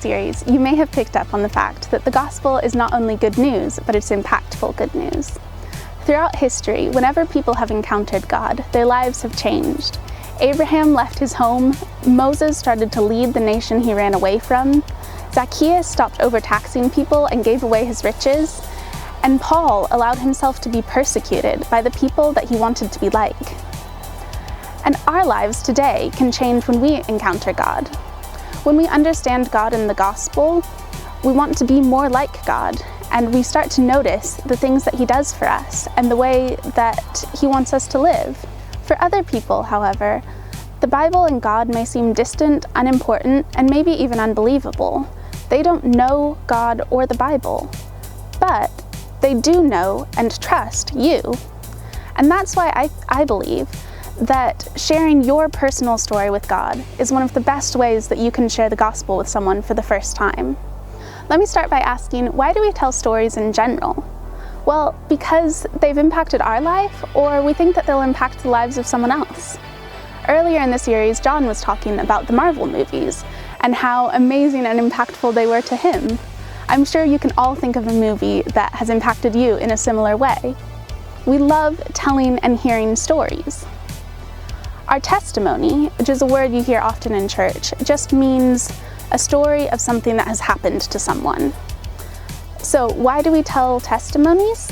series, you may have picked up on the fact that the gospel is not only good news, but it's impactful good news. Throughout history, whenever people have encountered God, their lives have changed. Abraham left his home, Moses started to lead the nation he ran away from, Zacchaeus stopped overtaxing people and gave away his riches, and Paul allowed himself to be persecuted by the people that he wanted to be like. And our lives today can change when we encounter God. When we understand God in the gospel, we want to be more like God, and we start to notice the things that he does for us and the way that he wants us to live. For other people, however, the Bible and God may seem distant, unimportant, and maybe even unbelievable. They don't know God or the Bible, but they do know and trust you. And that's why I believe that sharing your personal story with God is one of the best ways that you can share the gospel with someone for the first time. Let me start by asking, why do we tell stories in general? Well, because they've impacted our life, or we think that they'll impact the lives of someone else. Earlier in the series, John was talking about the Marvel movies and how amazing and impactful they were to him. I'm sure you can all think of a movie that has impacted you in a similar way. We love telling and hearing stories. Our testimony, which is a word you hear often in church, just means a story of something that has happened to someone. So why do we tell testimonies?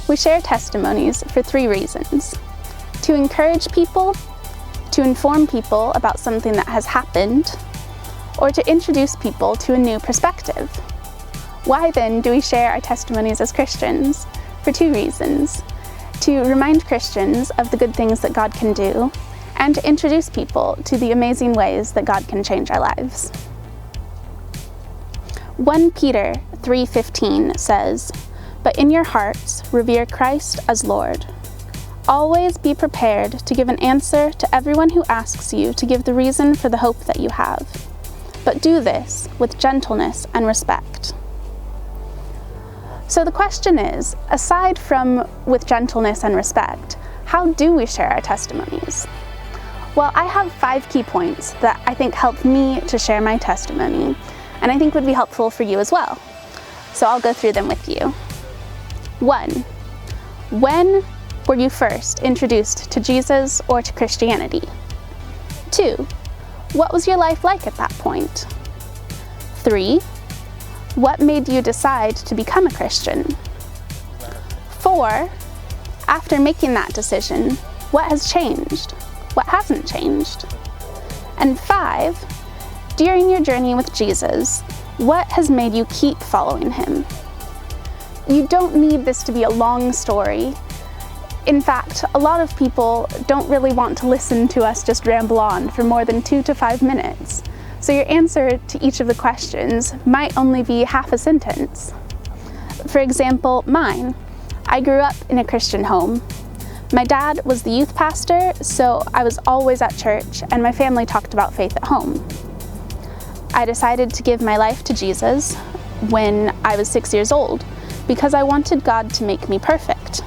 We share testimonies for 3 reasons: to encourage people, to inform people about something that has happened, or to introduce people to a new perspective. Why then do we share our testimonies as Christians? For 2 reasons: to remind Christians of the good things that God can do, and to introduce people to the amazing ways that God can change our lives. 1 Peter 3:15 says, "But in your hearts revere Christ as Lord. Always be prepared to give an answer to everyone who asks you to give the reason for the hope that you have. But do this with gentleness and respect." So the question is, aside from with gentleness and respect, how do we share our testimonies? Well, I have 5 key points that I think help me to share my testimony, and I think would be helpful for you as well. So I'll go through them with you. 1. When were you first introduced to Jesus or to Christianity? 2. What was your life like at that point? 3. What made you decide to become a Christian? 4. After making that decision, what has changed? What hasn't changed? And 5, during your journey with Jesus, what has made you keep following him? You don't need this to be a long story. In fact, a lot of people don't really want to listen to us just ramble on for more than 2 to 5 minutes. So your answer to each of the questions might only be half a sentence. For example, mine. I grew up in a Christian home. My dad was the youth pastor, so I was always at church, and my family talked about faith at home. I decided to give my life to Jesus when I was 6 years old because I wanted God to make me perfect.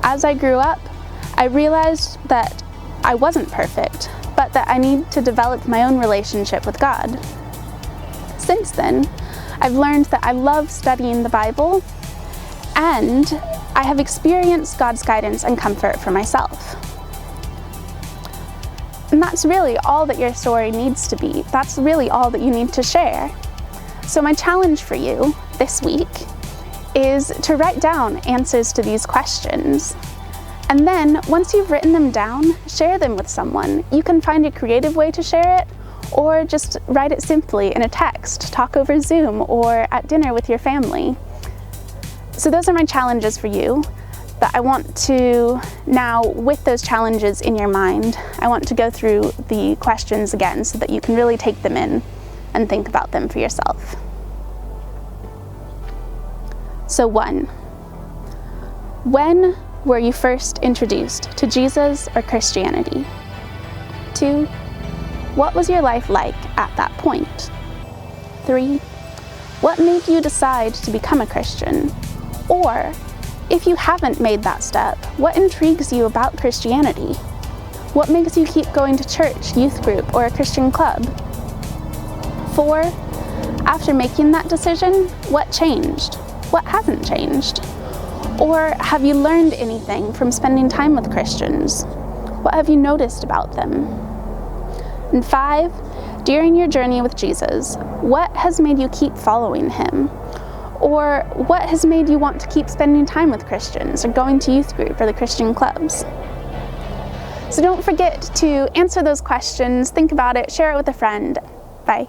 As I grew up, I realized that I wasn't perfect, but that I need to develop my own relationship with God. Since then, I've learned that I love studying the Bible, and I have experienced God's guidance and comfort for myself. And that's really all that your story needs to be. That's really all that you need to share. So my challenge for you this week is to write down answers to these questions. And then, once you've written them down, share them with someone. You can find a creative way to share it, or just write it simply in a text, talk over Zoom, or at dinner with your family. So those are my challenges for you. But I want to now, with those challenges in your mind, I want to go through the questions again so that you can really take them in and think about them for yourself. So 1, when were you first introduced to Jesus or Christianity? 2, what was your life like at that point? 3, what made you decide to become a Christian? Or, if you haven't made that step, what intrigues you about Christianity? What makes you keep going to church, youth group, or a Christian club? 4, After making that decision, what changed? What hasn't changed? Or have you learned anything from spending time with Christians? What have you noticed about them? And 5, during your journey with Jesus, what has made you keep following him? Or what has made you want to keep spending time with Christians or going to youth group or the Christian clubs? So don't forget to answer those questions, think about it, share it with a friend. Bye.